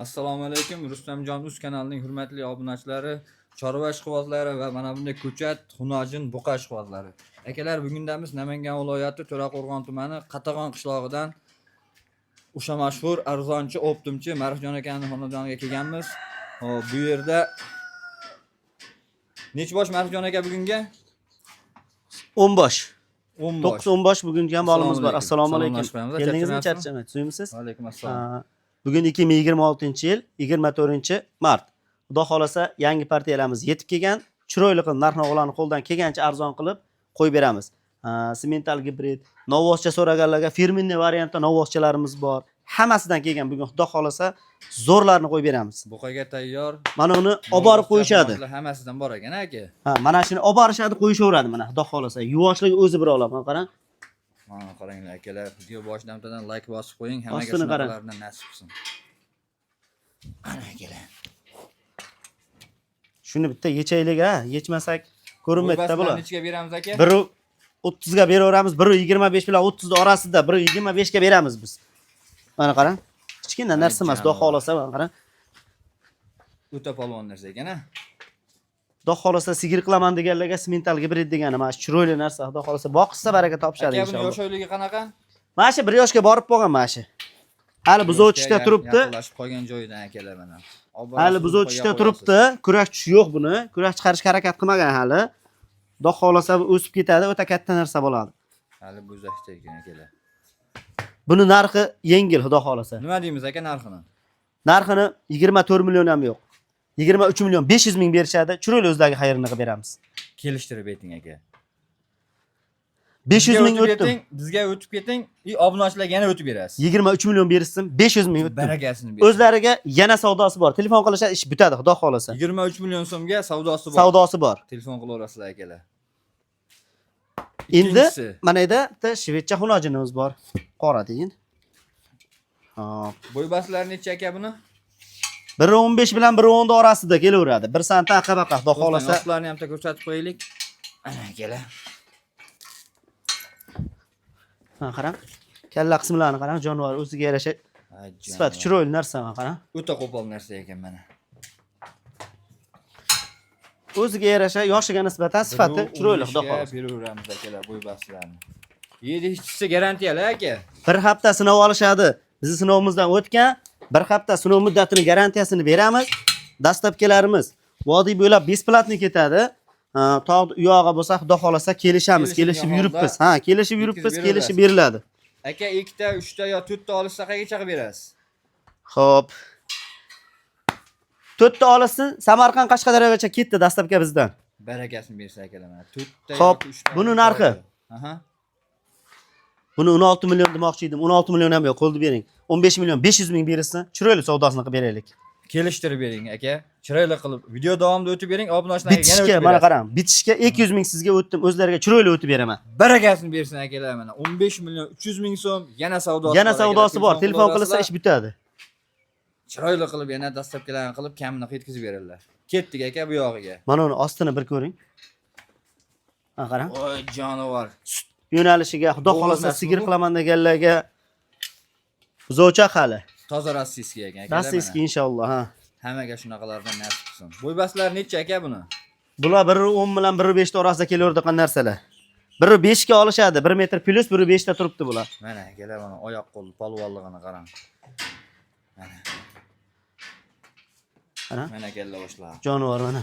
Assalomu alaykum. Rustamjon Uz kanalining hurmatli obunachilari, chorva ishqibozlari va mana bunday ko'chat, xunojin, buqa ishqibozlari. Akalar, bugundamiz Namangan viloyati To'raqo'rg'on tumani Qatag'on qishlog'idan o'sha mashhur arzonchi optimchi Marifjon akaning xonadoniga kelganmiz. Hop, bu yerda nech bosh Marifjon aka bugunga? 10 bosh. 10 bosh. 9-10 bosh bugungi ham bolimiz bor. Assalomu alaykum. Keldingizmi, charchamaysiz? Suyimsiz? Va alaykum assalom. Bugun 2026-yil 24-mart. Xudo xolasa yangi partiyalarimiz yetib kelgan. Chiroyli qilib narx-navolarni qo'ldan kelgancha arzon qilib qo'yib beramiz. Simental gibrid, novvoscha so'raganlarga firminniy variantda novvoschalarimiz bor. Hammasidan kelgan bugun xudo xolasa zo'rlarni qo'yib beramiz. Buqaga tayyor. Mana uni olib borib qo'yishadi. Hammasidan bor ekan aka. Mana shuni olib borishadi, qo'yishaveradi mana xudo xolasa. Yuvoshligi o'zi bir olaman, qarang. Mana qaranglar akalar, video boshidan like bosib qo'ying, hammaga shunaqalardan nasib qilsin. Ana akalar. Shuni bitta yechaylik ha, yechmasak ko'rinmaydi-da bular. Nechiga beramiz aka? 1.30 ga beraveramiz, 1.25 bilan 30 orasida 1.25 ga beramiz biz. Mana qarang. Kichkina narsa emas, xudo xolasa mana qarang. O'ta polvon narsa ekan-a. Xudo xolasa sigir qilaman deganlarga simental gibrid degani mana shu chiroyli narsa, xudo xolasa boqishsa baraka topishadi inshaalloh. inshaalloh. Aka, buni yoshoyligi qanaqa? Mana shu 1 yoshga borib bo'lgan mana shu. Hali buzovchida turibdi. Yaqinlashib qolgan joyidan akalar mana. Hali buzovchida turibdi. Kurak tushi yo'q buni. Kurak chiqarishga harakat qilmagan hali. Xudo xolasa o'sib ketadi, o'ta katta narsa bo'ladi. Hali buzashda ekan akalar. Buni narxi yengil, xudo xolasa. Nima deymiz aka narxini? Narxini 24 million ham yo'q. 23 million 500 ming berishadi. Chiroyli o'zlariga xayrini qilib beramiz. Kelishtirib ayting aka. 500 ming o'tdim. Bizga o'tib keting, obunachilarga yana o'tib berasiz. 23 million berishsin, 500 ming o'tdim. Barakasini bering. O'zlariga yana savdosi bor. Telefon qilishadi, ish bitadi, xudo xolasa. 23 million so'mga savdosi bor. Savdosi bor. Telefon qilaverasizlar akalar. Endi mana yerda bitta shvedcha xunojinimiz bor. Qora deyin. Hop. Bo'ybaslar necha aka buni? 1.15 bilan 1.10 orasida kelaveradi. 1 sant aqa-baqa, xudo xolasa. Ostlarni ham ko'rsatib qo'yaylik. Ana akalar. Qarang. Kalla qismlarini qarang, jonivor o'ziga yarasha sifati chiroyli narsa mana qarang. O'ta qo'pol narsa ekan mana. O'ziga yarasha yoshiga nisbatan sifati chiroyli, xudo xolasa. Beraveramiz akalar bo'ybaslarni. Yedishchisi garantiyali aka. 1 hafta sinov olishadi. Bizi sinovimizdan o'tgan 1 hafta sinov muddatini garantiyasini beramiz. Dastlabkilarimiz vodiy bo'ylab besplatni ketadi. Tog' uyog'i bo'lsa, xudo xolasa kelishamiz, kelishib yuribmiz. Kelishib yuribmiz, kelishib beriladi. Aka 2 ta, 3 ta yo 4 ta olishsa qayergacha qilib berasiz? Xo'p. 4 ta olsin, Samarqand Qashqadaryogacha ketdi dastlabki bizdan. Barakasini bersa akalar mana. 4 ta Xo'p, yoki 3 ta. buni narxi. Aha. Buni 16 million demoqchi edim. 16 million ham yo'q, qo'ldi bering. 15 million 500 ming berilsin, chiroyli savdosini qilib beraylik. Kelishtirib bering aka. Chiroyli qilib video davomida o'tib bering, obunachilarga yana o'tib berasiz. Mana qarang, bitishga 200 ming sizga o'tdim, o'zlariga chiroyli o'tib beraman. Barakasini bersin akalar mana. 15 million 300 ming so'm yana savdosi bor. Yana savdosi bor. Telefon qilsa ish bitadi. Chiroyli qilib yana dastlabkilarni qilib kamini yetkazib beradilar. Ketdik aka bu yog'iga. Mana uni ostini bir ko'ring. Qarang. Voy jonivor. Yo'nalishiga xudo xolasa sigir qilaman deganlarga buzovcha hali. Toza rossiyskiy ekan akalar. Rossiyskiy inshaalloh, Hammaga shunaqalardan nasib qilsin. Bo'ybaslar necha aka buni? Bular 1.10 bilan 1.5 orasida kelaveradigan narsalar. 1.5 ga olishadi, 1 metr plus 1.5 ta turibdi bular. Mana akalar mana oyoq qo'l polvonligini qarang. Mana. Mana kalla boshlar. Jonivor mana.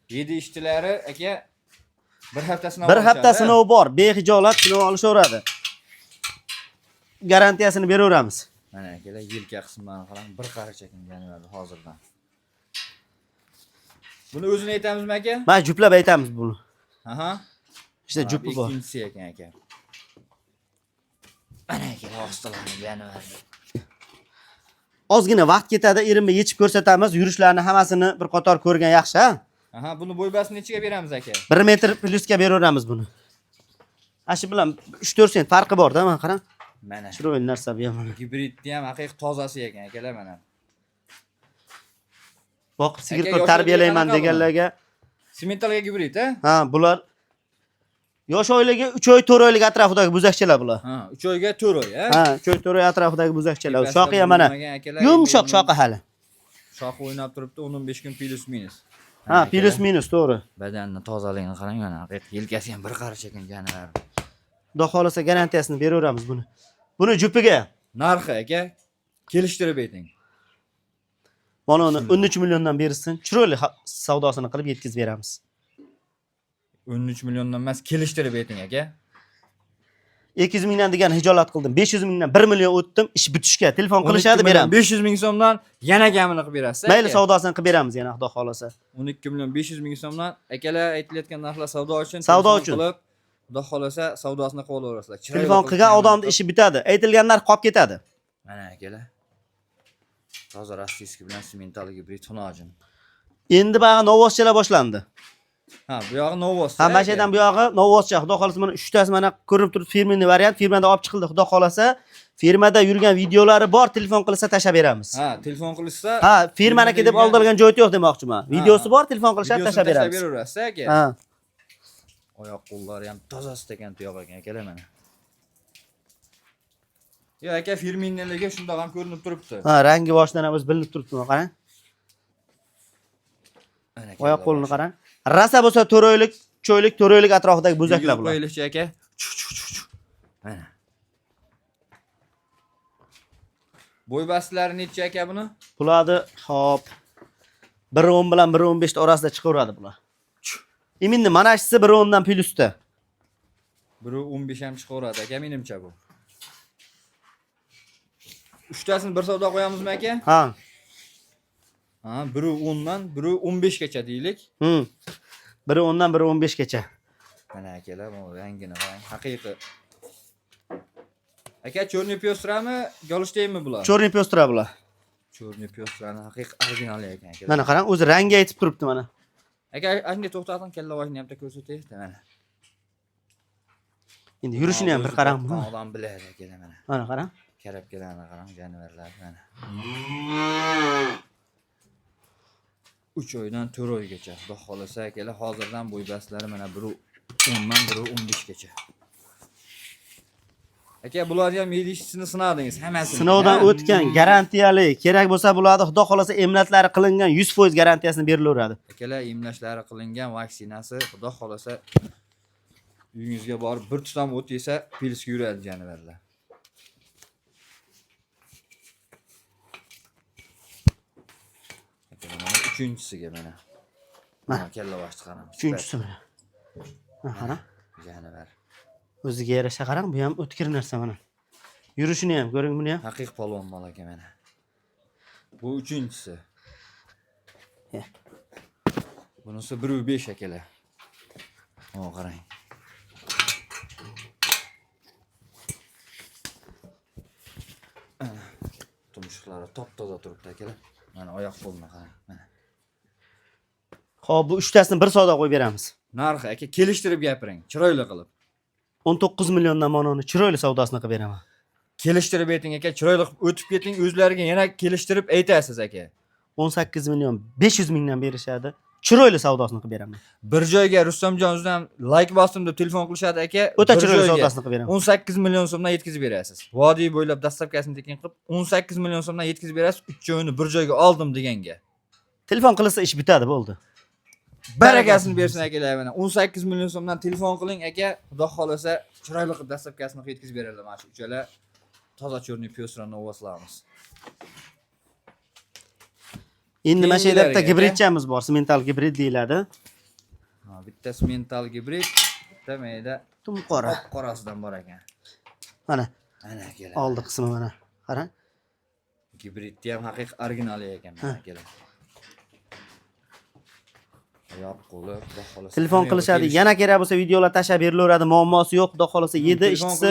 7 ishchilari aka 1 hafta sinov. 1 hafta sinov bor, behijolat sinov olishaveradi. Garantiyasini beraveramiz. Mana akalar yelka qismini qarang, bir qarich ekan hozirdan. Buni o'zini aytamizmi aka? Men juplab aytamiz buni. Aha. İşte jupi bor. Ikkinchisi ekan aka. Mana akalar ostilarni yanaverdi. Ozgina vaqt ketadi, erimni yechib ko'rsatamiz. Yurishlarini hammasini bir qator ko'rgan yaxshi, ha? Aha, buni bo'ybasini nechiga beramiz aka? 1 metr plusga beraveramiz buni. Ashi bilan 3-4 sent farqi bor-da, mana qarang. Mana. Chiroyli narsa bu ham. Gibridni ham haqiqiy tozasi ekan akalar mana. Boqib sigir qilib tarbiyalayman deganlarga. Simentalga gibrid, Bular Yosh oilaga 3 oy 4 oylik atrofidagi buzakchalar bular. Ha, 3 oyga 4 oy, ha? Ha, 3 oy 4 oy atrofidagi buzakchalar. Tepasida Shoqi ham mana bo'lmagan akalar, yumshoq endi shoqi hali. Shoqi o'ynab turibdi, 15 kun plus minus. Ha, plus minus to'g'ri. Badanni tozaligini qarang mana, yelkasi ham bir qarich ekan janalar. Xudo xolasa garantiyasini beraveramiz buni. Buni jupiga Narxi aka, kelishtirib ayting. mana uni 13 milliondan bersin, chiroyli savdosini qilib yetkazib beramiz. 13 milliondan emas, kelishtirib ayting aka. 200 mingdan degan hijolat qildim. 500 mingdan 1 million o'tdim. Ish bitishga telefon qilishadi, beramiz. 500 ming so'mdan yana gamini qilib berasiz. Mayli, savdosini qilib beramiz yana Xudo xolasa. 12 million 500 ming so'mdan akalar aytilayotgan narxlar savdo uchun. Savdo telefon uchun. qilib, Xudo xolasa savdosini qilib olasizlar. Telefon qilgan odamning ishi bitadi. Aytilgan narx qolib ketadi. Mana akalar. Toza rossiyskiy bilan semental gibrid tunajin. Endi bag'i novvoschalar boshlandi. Ha, bu yog'i novvos. Ha, mana shu yerdan bu yog'i novvoscha. Xudo xolasa mana 3 tasi mana ko'rinib turibdi, firmaning variant. Firmada olib chiqildi. Xudo xolasa firmada yurgan videolari bor, telefon qilsa tashab beramiz. Ha, telefon qilishsa, Ha, firmaniki deb oldirgan joyi yo'q demoqchiman. Videosi bor, telefon qilishadi, videosini tashab beramiz. beraverasiz aka. Ha. Oyoq qo'llari ham tozasi ekan tuyoq ekan akalar mana. Yo aka, firminligi shundoq ham ko'rinib turibdi. Ha, rangi boshidan ham o'zi bilinib turibdi, qarang. Mana Oyoq qo'lini qarang. Rasa bo'lsa 4 oylik, 3 oylik, 4 oylik atrofidagi bo'zaklar bular. Qo'yilishi aka. Mana. Bo'y bastlari necha aka buni? Bularni hop 1.10 bilan 1.15 ta orasida chiqaveradi bular. Eminni mana shisi 1.10 dan plyusda. 1.15 ham chiqaveradi aka, menimcha bu. Uchtasini bir savdo qo'yamizmi aka? Ha. Ha, 1.10 dan 1.15 gacha deylik. 1.10 dan 1.15 gacha. Mana akalar, bu rangini qarang, haqiqiy. Aka, cho'rni pyostrami, golishdaymi bular? Cho'rni pyostra bular. Cho'rni pyostrani haqiqiy original ekan aka. Mana qarang, o'zi rangi aytib turibdi mana. Aka, ashunday to'xtating, kalla vojni ham ko'rsataylik, mana. Endi yurishini ham bir qarang buni. Odam biladi akalar mana. Mana qarang. Karabkalarni qarang, jonivorlar mana. 3 oydan 4 oygacha. Xudo xolasa akalar, hozirdan bo'y baslari mana 1.10 dan 1.15 gacha. Aka, bularni ham yedishisini sinadingiz, hammasini. Sinovdan o'tgan, garantiyali. Kerak bo'lsa bularni Xudo xolasa emlatlari qilingan 100% garantiyasini berilaveradi. Akalar, emlashlari qilingan vaksinasi, Xudo xolasa uyingizga borib bir tutam o't yesa, pilsga yuradi jonivorlar. Mana uchinchisiga mana. Mana kalla vaqti qarang. Uchinchisi mana. Qarang. Jonivar. O'ziga yarasha qarang, bu ham o'tkir narsa mana. Yurishini ham ko'ring buni ham. Haqiqiy polvon bola aka mana. Bu uchinchisi. Bunisi 1.5 akalar. O, qarang. Tumshuqlari top-toza turibdi akalar. Mana oyoq qo'lini qarang, mana. Xo'p, bu 3 tasini bir savdo qo'yib beramiz. Narxi aka, kelishtirib gapiring, chiroyli qilib. 19 milliondan mana uni chiroyli savdosini qilib beraman. Kelishtirib ayting aka, chiroyli qilib o'tib keting, o'zlariga yana kelishtirib aytasiz aka. 18 million 500 mingdan berishadi. Chiroyli savdosini qilib beraman. Bir joyga Rustamjon o'zidan like bosdim deb telefon qilishadi aka. O'ta bir chiroyli joyga savdosini qilib beraman. 18 million so'mdan yetkazib berasiz. Vodiy bo'ylab dastavkasini tekin qilib 18 million so'mdan yetkazib berasiz. 3 joyini bir joyga oldim deganga. Telefon qilsa ish bitadi, bo'ldi. Barakasini bersin akalar mana. 18 million so'mdan telefon qiling aka. Xudo xolasa chiroyli qilib dastavkasini yetkazib beradilar mana shu uchalar. Toza cho'rni pyosrani ovoslarimiz. Endi mana shu yerda bitta gibridchamiz bor, semental gibrid deyiladi. Ha, bitta semental gibrid, bitta mayda Tumqora. qorasidan bor ekan. Mana Ana akalar. oldi qismi mana. Qarang. Gibridni ham haqiqiy original ekan mana akalar. Oyoq qo'li, xudo xolasa. Telefon qilishadi. Yana kerak bo'lsa videolar tashab berilaveradi. Muammosi yo'q, xudo xolasa 7 ishchisi.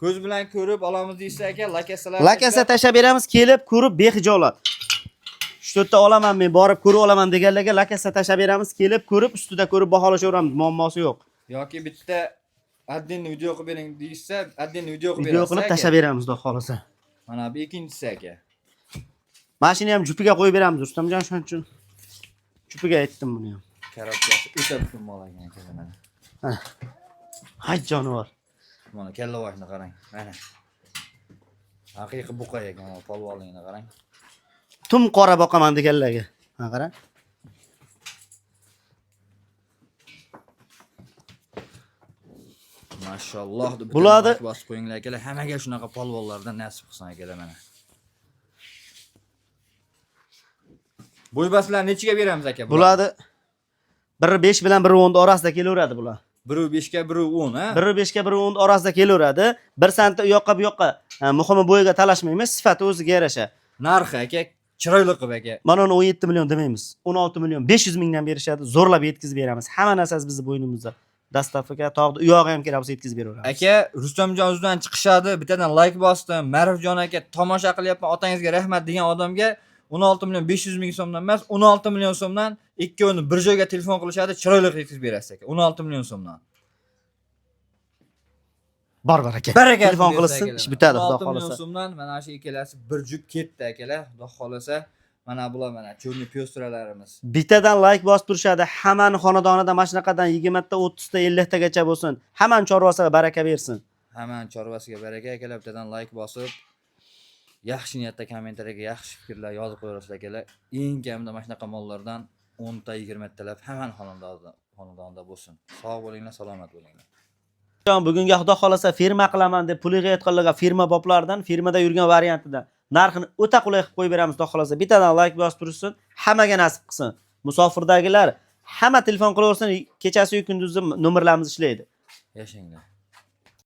Ko'z bilan ko'rib olamiz deysa aka, lakasalar. Lakasa tashab beramiz, kelib ko'rib behijolat. 3-4 ta olaman men, borib ko'rib olaman deganlarga lakasa tashab beramiz, kelib ko'rib ustida ko'rib baholashaveramiz, muammosi yo'q. Yoki bitta addenni video qilib bering deysa, addenni video qilib Video berasiz. qilib tashab beramiz, xudo xolasa. Mana bu ikkinchisi aka. Mashina ham jupiga qo'yib beramiz, Rustamjon, shuning uchun jupiga aytdim buni ham. Karobkasi o'ta butun bolagan aka mana. Hay jonivor. Mana kalla boshini qarang. Mana. Haqiqiy buqa ekan, polvonligini qarang. Tum qora boqaman deganlarga. Ha, qarang. Mashalloh deb Bularni- bosib qo'yinglar akalar. Hammaga shunaqa polvonlardan nasib qilsin akalar mana. Bo'ybaslar nechiga beramiz aka? Bularni biri 5 bilan biri 10 orasida kelaveradi bular. Biri 5 ga, biri 10, ha? Biri 5 ga biri 10 orasida kelaveradi. 1 sentni u yoqqa bu yoqqa muhimi bo'yiga talashmaymiz, sifati o'ziga yarasha. Narxi aka, chiroyli qilib aka. Mana uni 17 million demaymiz. 16 million 500 mingdan berishadi. Zo'rlab yetkazib beramiz. Hamma narsasi bizning bo'ynimizda. Dastavka, tog'da u yog'i ham kerak bo'lsa yetkazib beraveramiz. Aka, Rustamjon o'zidan chiqishadi. Bittadan like bosdim. Marifjon aka, tomosha qilyapman, otangizga rahmat degan odamga 16 million 500 ming so'mdan emas, 16 million so'mdan ikkovini bir joyga telefon qilishadi, chiroyli qilib yetkazib berasiz aka. 16 million so'mdan. Bor aka. Baraka Telefon qilsin, ish bitadi, xudo 16 million xolasa. so'mdan mana shu ikkalasi bir jup ketdi akalar. Xudo xolasa, mana bular mana cho'rni pyostralarimiz. Bittadan like bosib turishadi. Hammani xonadonida mana shunaqadan 20 ta, 30 ta, 50 tagacha bo'lsin. Hammani chorvasiga baraka bersin. Hamma chorvasiga baraka akalar. Bittadan like bosib, yaxshi niyatda kommentariyaga yaxshi fikrlar yozib qo'yasiz akalar. Eng kamida mana shunaqa mollardan 10 ta, 20 talab hamma xonadonda bo'lsin. Sog' bo'linglar, salomat bo'linglar. Bugunga xudo xolasa firma qilaman deb puliga aytganlarga firma boplaridan, firmada yurgan variantidan narxini o'ta qulay qilib qo'yib beramiz. Xudo xolasa bittadan like bosib tursin, hammaga nasib qilsin. Musofirdagilar hamma telefon qilaversin, kechasi yu kunduzi nomerlarimiz ishlaydi. Yashanglar.